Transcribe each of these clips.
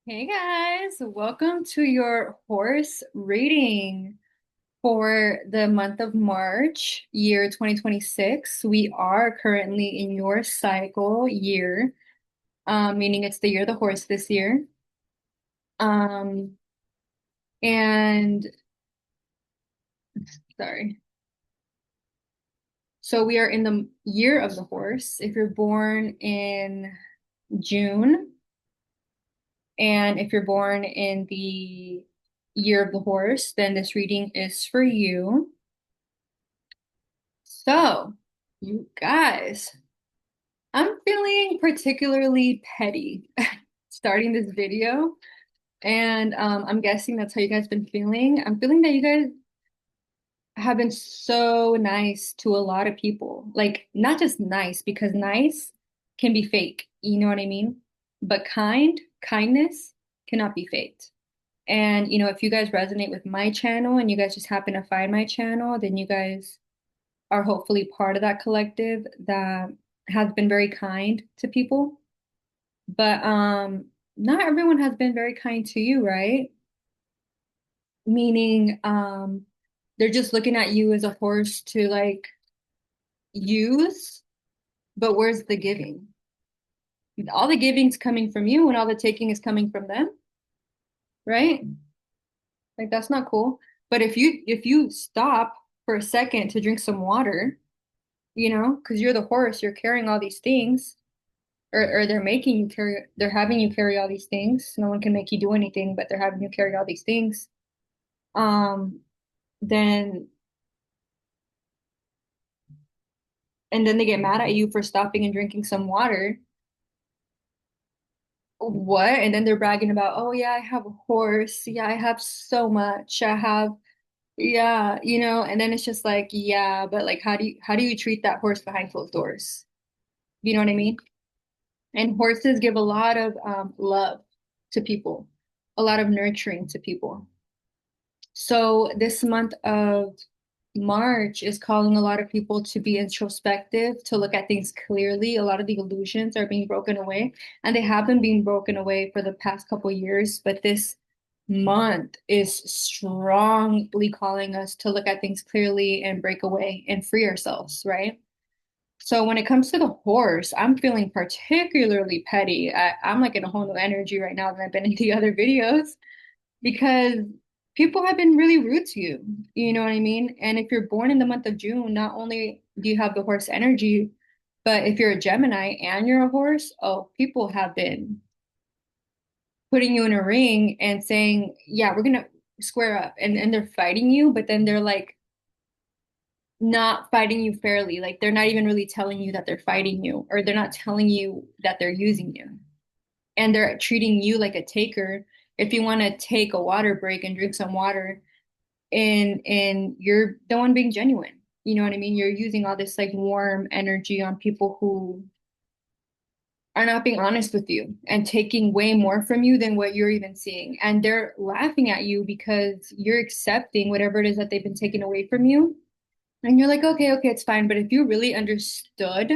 Hey guys, welcome to your horse reading for the month of March, year 2026. We are currently in your cycle year, meaning it's the year of the horse this year. Um, and sorry. So we are in the year of the horse. If you're born in June, and if you're born in the year of the horse, then this reading is for you. So, you guys, I'm feeling particularly petty starting this video, and I'm guessing that's how you guys been feeling. I'm feeling that you guys have been so nice to a lot of people. Like, not just nice, because nice can be fake, you know what I mean? But kindness cannot be faked. And, if you guys resonate with my channel and you guys just happen to find my channel, then you guys are hopefully part of that collective that has been very kind to people. But not everyone has been very kind to you, right? Meaning they're just looking at you as a horse to like use, but where's the giving? All the giving's coming from you and all the taking is coming from them, right? Like that's not cool. But if you stop for a second to drink some water, because you're the horse, you're carrying all these things or they're having you carry all these things. No one can make you do anything, but they're having you carry all these things. Um, then and then they get mad at you for stopping and drinking some water. What? And then they're bragging about, oh yeah, I have a horse. Yeah, I have so much. Yeah, and then it's just like, yeah, but like how do you treat that horse behind closed doors? You know what I mean? And horses give a lot of love to people, a lot of nurturing to people. So this month of March is calling a lot of people to be introspective, to look at things clearly. A lot of the illusions are being broken away, and they have been being broken away for the past couple years, but this month is strongly calling us to look at things clearly and break away and free ourselves, right? So when it comes to the horse, I'm feeling particularly petty. I'm like in a whole new energy right now than I've been in the other videos because people have been really rude to you. You know what I mean? And if you're born in the month of June, not only do you have the horse energy, but if you're a Gemini and you're a horse, oh, people have been putting you in a ring and saying, yeah, we're gonna square up. And they're fighting you, but then they're like not fighting you fairly. Like they're not even really telling you that they're fighting you, or they're not telling you that they're using you. And they're treating you like a taker. If you want to take a water break and drink some water, and you're the one being genuine. You know what I mean? You're using all this like warm energy on people who are not being honest with you and taking way more from you than what you're even seeing. And they're laughing at you because you're accepting whatever it is that they've been taking away from you. And you're like, okay, okay, it's fine. But if you really understood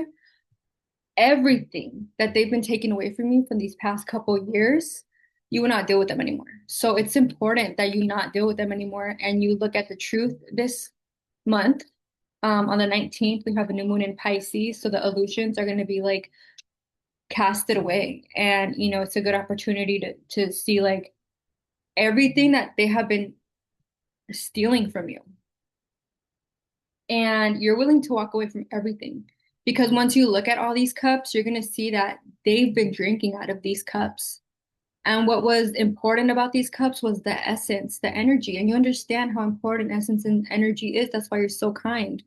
everything that they've been taking away from you from these past couple years, you will not deal with them anymore. So it's important that you not deal with them anymore and you look at the truth this month. On the 19th, we have a new moon in Pisces, so the illusions are going to be like casted away. And it's a good opportunity to see like everything that they have been stealing from you. And you're willing to walk away from everything. Because once you look at all these cups, you're going to see that they've been drinking out of these cups. And what was important about these cups was the essence, the energy. And you understand how important essence and energy is. That's why you're so kind.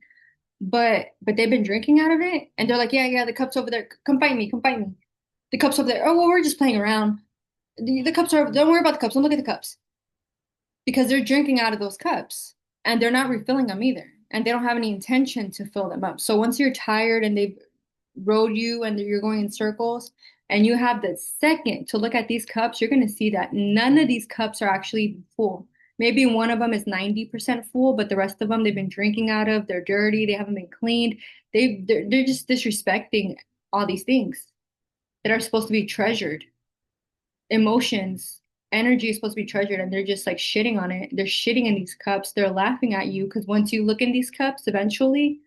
But they've been drinking out of it, and they're like, yeah, yeah, the cup's over there. Come find me, come find me. The cup's over there. Oh, well, we're just playing around. The cups are. Don't worry about the cups. Don't look at the cups because they're drinking out of those cups, and they're not refilling them either, and they don't have any intention to fill them up. So once you're tired and they've rode you and you're going in circles, and you have the second to look at these cups, you're going to see that none of these cups are actually full. Maybe one of them is 90% full, but the rest of them they've been drinking out of, they're dirty, they haven't been cleaned. They're just disrespecting all these things that are supposed to be treasured. emotions, energy is supposed to be treasured, and they're just like shitting on it. They're shitting in these cups. They're laughing at you because once you look in these cups, eventually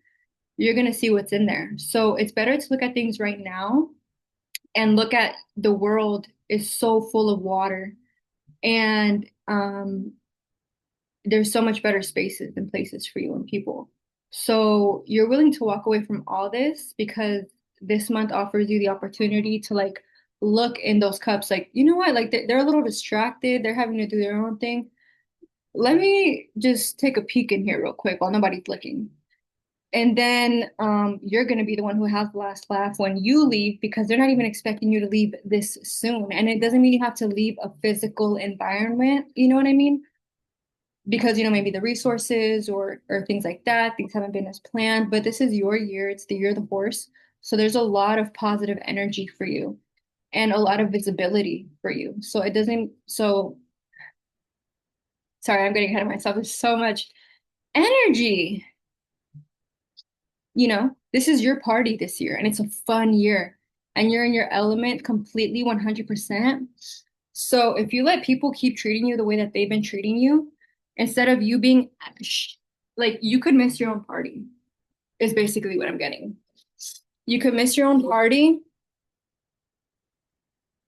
you're gonna see what's in there. So it's better to look at things right now and look at the world is so full of water. And there's so much better spaces and places for you and people. So you're willing to walk away from all this because this month offers you the opportunity to like look in those cups, like, you know what, like they're a little distracted, they're having to do their own thing. Let me just take a peek in here real quick while nobody's looking. And then you're going to be the one who has the last laugh when you leave because they're not even expecting you to leave this soon. And it doesn't mean you have to leave a physical environment. You know what I mean? Because, maybe the resources or things like that, things haven't been as planned. But this is your year. It's the year of the horse. So there's a lot of positive energy for you and a lot of visibility for you. So it doesn't, so sorry, I'm getting ahead of myself. There's so much energy. This is your party this year and it's a fun year and you're in your element completely 100%. So if you let people keep treating you the way that they've been treating you, instead of you being like, you could miss your own party, is basically what I'm getting. You could miss your own party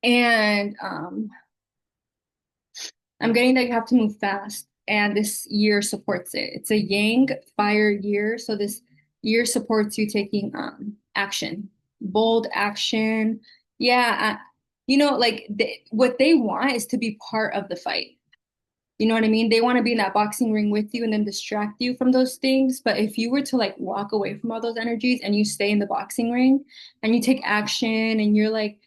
and I'm getting that you have to move fast, and this year supports it. It's a Yang fire year, so this year supports you taking action, bold action. Yeah, like what they want is to be part of the fight. You know what I mean? They want to be in that boxing ring with you and then distract you from those things. But if you were to like walk away from all those energies and you stay in the boxing ring and you take action and you're like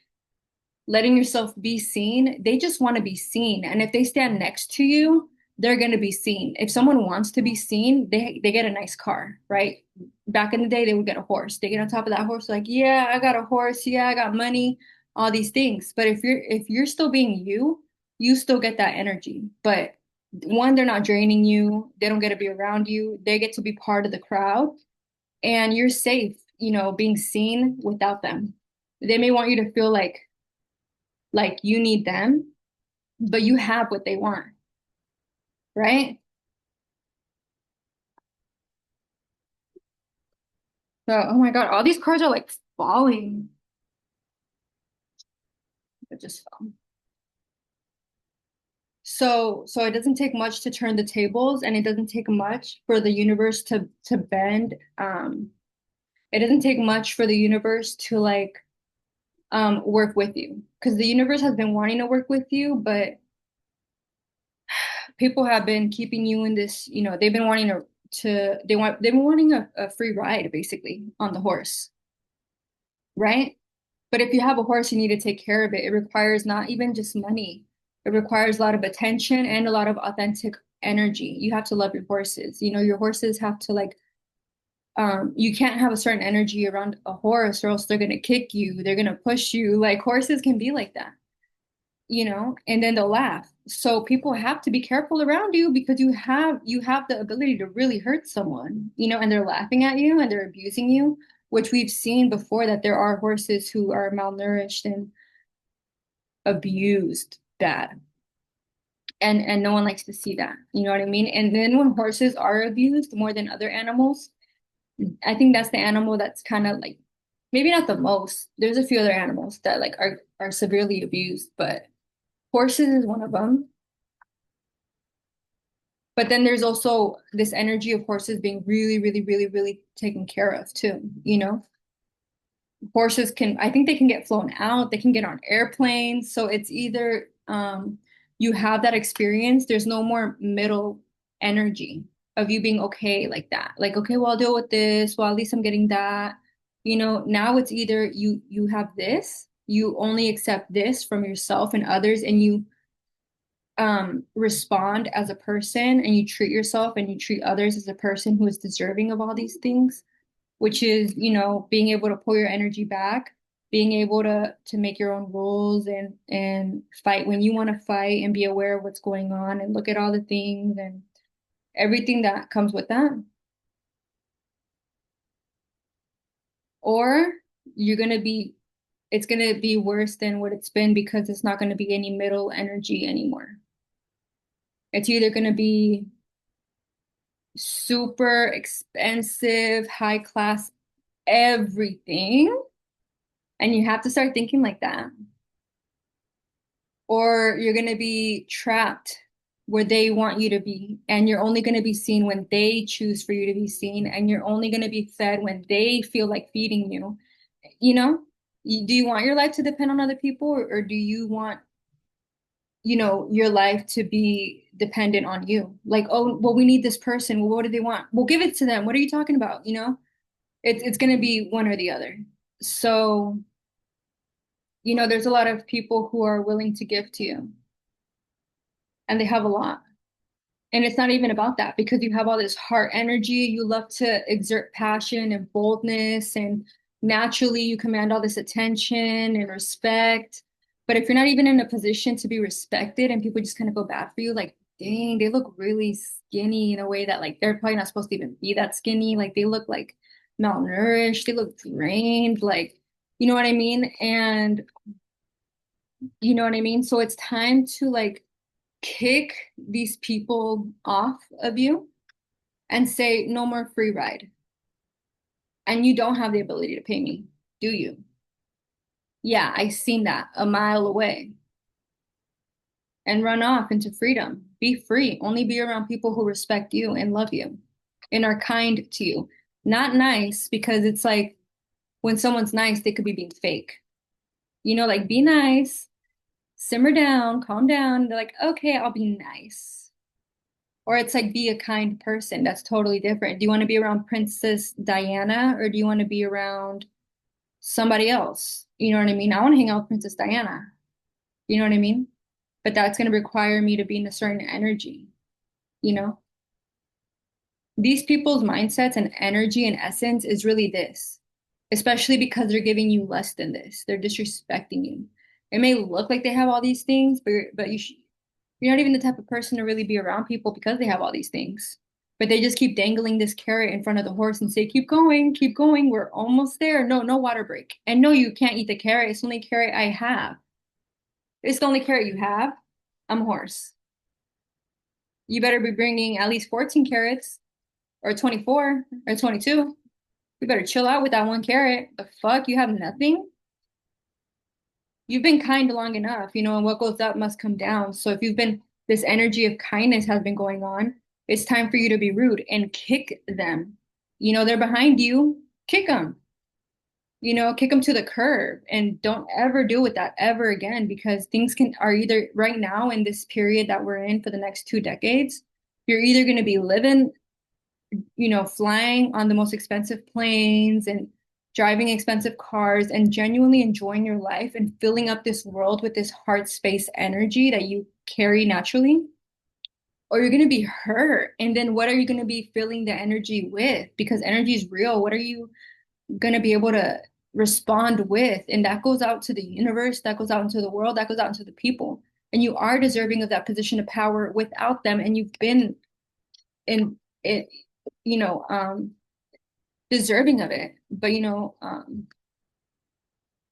letting yourself be seen, they just want to be seen. And if they stand next to you, they're going to be seen. If someone wants to be seen, they get a nice car, right? Back in the day, they would get a horse. They get on top of that horse, like, yeah, I got a horse. Yeah, I got money, all these things. But if you're still being you, you still get that energy. But one, they're not draining you. They don't get to be around you. They get to be part of the crowd, and you're safe, being seen without them. They may want you to feel like you need them, but you have what they want, right? So, oh my God, all these cards are like falling. It just fell. So it doesn't take much to turn the tables, and it doesn't take much for the universe to bend. It doesn't take much for the universe to like work with you because the universe has been wanting to work with you, but people have been keeping you in this, they've been wanting they've been wanting a free ride basically on the horse, right? But if you have a horse, you need to take care of it. It requires not even just money. It requires a lot of attention and a lot of authentic energy. You have to love your horses. Your horses have to like, you can't have a certain energy around a horse or else they're gonna kick you, they're gonna push you. Like horses can be like that, and then they'll laugh. So people have to be careful around you because you have the ability to really hurt someone, and they're laughing at you and they're abusing you, which we've seen before that there are horses who are malnourished and abused bad. And no one likes to see that. You know what I mean? And then when horses are abused more than other animals, I think that's the animal that's kind of like maybe not the most. There's a few other animals that like are severely abused, but horses is one of them. But then there's also this energy of horses being really, really, really, really taken care of too. Horses can, I think they can get flown out, they can get on airplanes. So it's either you have that experience, there's no more middle energy of you being okay like that. Like, okay, well, I'll deal with this. Well, at least I'm getting that. Now it's either you have this, you only accept this from yourself and others, and you respond as a person and you treat yourself and you treat others as a person who is deserving of all these things, which is, being able to pull your energy back, being able to make your own rules and fight when you want to fight and be aware of what's going on and look at all the things and everything that comes with that. Or you're going to be it's going to be worse than what it's been because it's not going to be any middle energy anymore. It's either going to be super expensive, high class, everything, and you have to start thinking like that, or you're going to be trapped where they want you to be, and you're only going to be seen when they choose for you to be seen, and you're only going to be fed when they feel like feeding you. You know, do you want your life to depend on other people, or do you want, your life to be dependent on you? Like, oh, well, we need this person. Well, what do they want? We'll give it to them. What are you talking about? It's going to be one or the other. So, there's a lot of people who are willing to give to you, and they have a lot. And it's not even about that because you have all this heart energy. You love to exert passion and boldness, and naturally you command all this attention and respect. But if you're not even in a position to be respected and people just kind of go bad for you, like, dang, they look really skinny in a way that like they're probably not supposed to even be that skinny. Like they look like malnourished, they look drained, like, you know what I mean? And you know what I mean? So it's time to like kick these people off of you and say, no more free ride. And you don't have the ability to pay me, do you? Yeah, I seen that a mile away. And run off into freedom. Be free. Only be around people who respect you and love you and are kind to you. Not nice, because it's like when someone's nice, they could be being fake. Like be nice, simmer down, calm down. They're like, okay, I'll be nice. Or it's like be a kind person. That's totally different. Do you want to be around Princess Diana, or do you want to be around somebody else? You know what I mean? I want to hang out with Princess Diana. You know what I mean? But that's going to require me to be in a certain energy, you know? These people's mindsets and energy and essence is really this, especially because they're giving you less than this. They're disrespecting you. It may look like they have all these things, but you're not even the type of person to really be around people because they have all these things. But they just keep dangling this carrot in front of the horse and say, keep going, we're almost there. No, no water break. And no, you can't eat the carrot. It's the only carrot I have. It's the only carrot you have. I'm a horse. You better be bringing at least 14 carrots or 24 or 22. You better chill out with that one carrot. The fuck? You have nothing? You've been kind long enough, and what goes up must come down. So if this energy of kindness has been going on, it's time for you to be rude and kick them. They're behind you. Kick them. Kick them to the curb, and don't ever deal with that ever again, because things are either right now in this period that we're in for the next 2 decades, you're either going to be living, flying on the most expensive planes and driving expensive cars and genuinely enjoying your life and filling up this world with this heart space energy that you carry naturally, or you're going to be hurt. And then what are you going to be filling the energy with? Because energy is real. What are you going to be able to respond with? And that goes out to the universe, that goes out into the world, that goes out into the people. And you are deserving of that position of power without them. And you've been in it, you know, um, deserving of it. But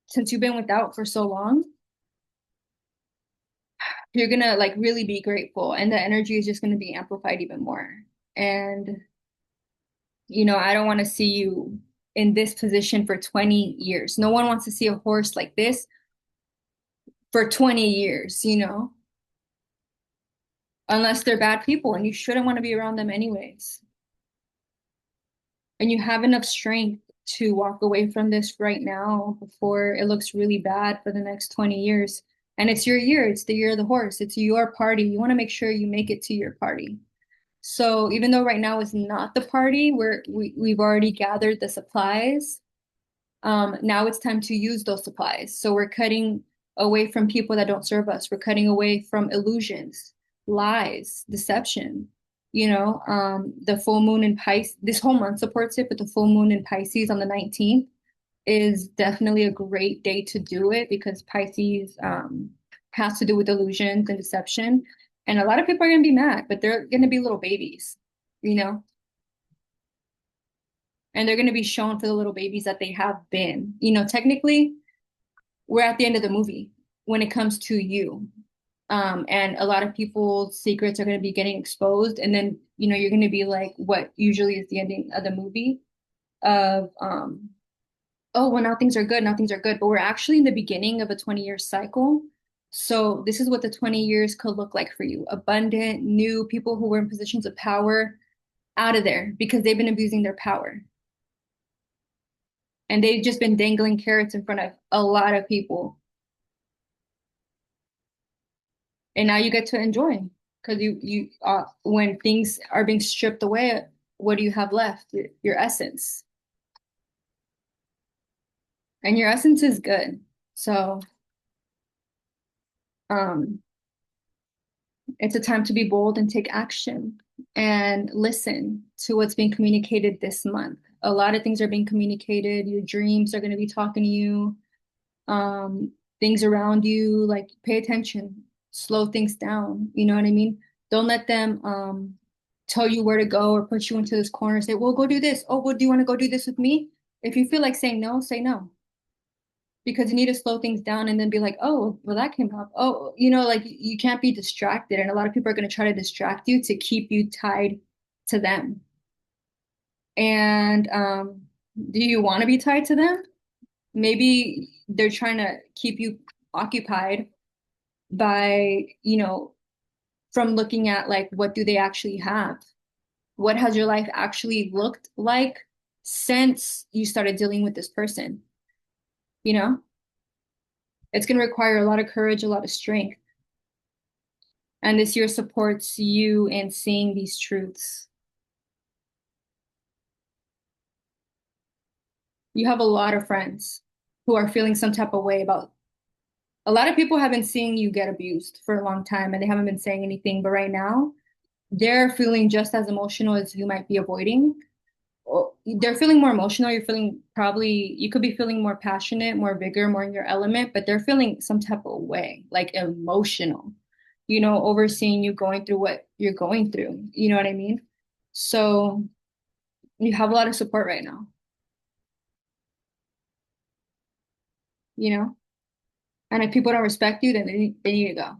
since you've been without for so long, you're gonna like really be grateful, and the energy is just gonna be amplified even more. And I don't want to see you in this position for 20 years. No one wants to see a horse like this for 20 years, unless they're bad people, and you shouldn't want to be around them anyways. And you have enough strength to walk away from this right now before it looks really bad for the next 20 years. And it's your year, it's the year of the horse, it's your party. You want to make sure you make it to your party. So even though right now is not the party where we've already gathered the supplies, now it's time to use those supplies. So we're cutting away from people that don't serve us. We're cutting away from illusions, lies, deception. The full moon in Pisces, this whole month supports it, but the full moon in Pisces on the 19th is definitely a great day to do it, because Pisces has to do with illusions and deception. And a lot of people are going to be mad, but they're going to be little babies, you know? And they're going to be shown for the little babies that they have been. Technically, we're at the end of the movie when it comes to you. And a lot of people's secrets are going to be getting exposed. And then, you're going to be like what usually is the ending of the movie of, oh, well, now things are good, now things are good. But we're actually in the beginning of a 20-year cycle. So this is what the 20 years could look like for you. Abundant, new people who were in positions of power out of there because they've been abusing their power. And they've just been dangling carrots in front of a lot of people. And now you get to enjoy because when things are being stripped away, what do you have left? Your essence. And your essence is good. So, um, it's a time to be bold and take action and listen to what's being communicated this month. A lot of things are being communicated. Your dreams are going to be talking to you. Um, Things around you, like pay attention, slow things down. You know what I mean? Don't let them tell you where to go or put you into this corner and say, well, go do this. Oh, well, do you want to go do this with me? If you feel like saying no, say no. Because you need to slow things down and then be like, oh, well, that came up. Oh, like you can't be distracted. And a lot of people are going to try to distract you to keep you tied to them. And do you want to be tied to them? Maybe they're trying to keep you occupied by, from looking at like, what do they actually have? What has your life actually looked like since you started dealing with this person? You know, it's going to require a lot of courage, a lot of strength. And this year supports you in seeing these truths. You have a lot of friends who are feeling some type of way about. A lot of people have been seeing you get abused for a long time and they haven't been saying anything, but right now they're feeling just as emotional as you might be avoiding. Or they're feeling more emotional. You're feeling probably, you could be feeling more passionate, more vigor, more in your element, but they're feeling some type of way, like emotional, overseeing you going through what you're going through. You know what I mean? So you have a lot of support right now, you know? And if people don't respect you, then they need to go.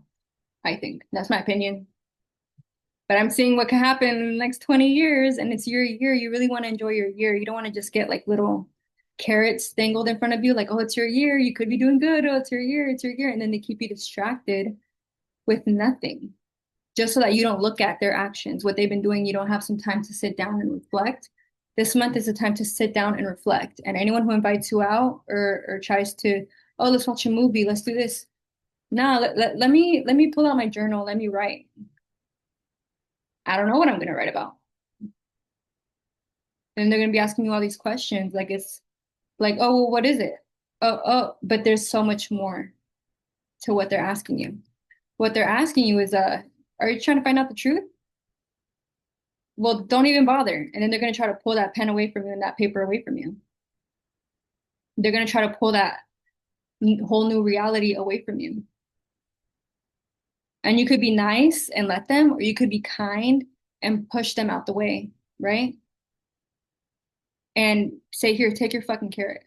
I think that's my opinion. But I'm seeing what can happen in the next 20 years, and it's your year. You really want to enjoy your year. You don't want to just get like little carrots dangled in front of you, like, oh, it's your year. You could be doing good. Oh, it's your year. It's your year. And then they keep you distracted with nothing, just so that you don't look at their actions, what they've been doing. You don't have some time to sit down and reflect. This month is a time to sit down and reflect. And anyone who invites you out or tries to, oh, let's watch a movie, let's do this. No, let me pull out my journal. Let me write. I don't know what I'm going to write about. And they're going to be asking you all these questions. Like, it's like, oh, well, what is it? Oh, but there's so much more to what they're asking you. What they're asking you is, are you trying to find out the truth? Well, don't even bother. And then they're going to try to pull that pen away from you and that paper away from you. They're going to try to pull that whole new reality away from you. And you could be nice and let them, or you could be kind and push them out the way, right? And say, here, take your fucking carrot.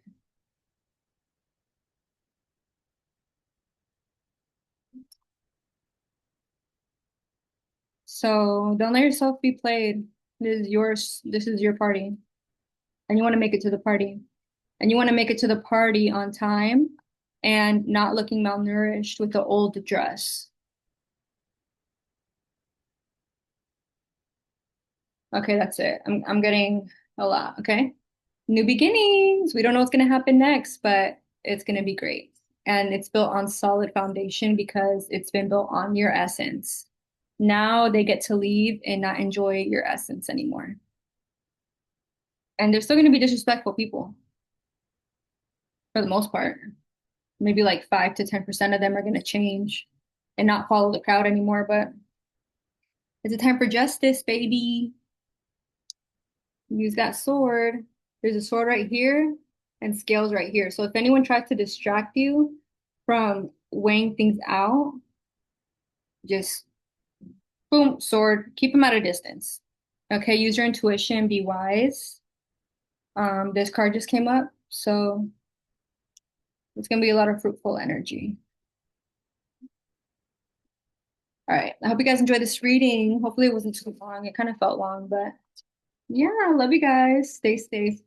So don't let yourself be played. This is yours. This is your party. And you want to make it to the party. And you want to make it to the party on time and not looking malnourished with the old dress. Okay, that's it. I'm getting a lot, okay? New beginnings. We don't know what's going to happen next, but it's going to be great. And it's built on solid foundation because it's been built on your essence. Now they get to leave and not enjoy your essence anymore. And there's still going to be disrespectful people for the most part. Maybe like 5 to 10% of them are going to change and not follow the crowd anymore. But it's a time for justice, baby. Use that sword. There's a sword right here and scales right here. So if anyone tries to distract you from weighing things out, just boom, sword, keep them at a distance. Okay, use your intuition, be wise. This card just came up, so It's gonna be a lot of fruitful energy. All right. I hope you guys enjoyed this reading. Hopefully it wasn't too long. It kind of felt long, but yeah, I love you guys. Stay safe.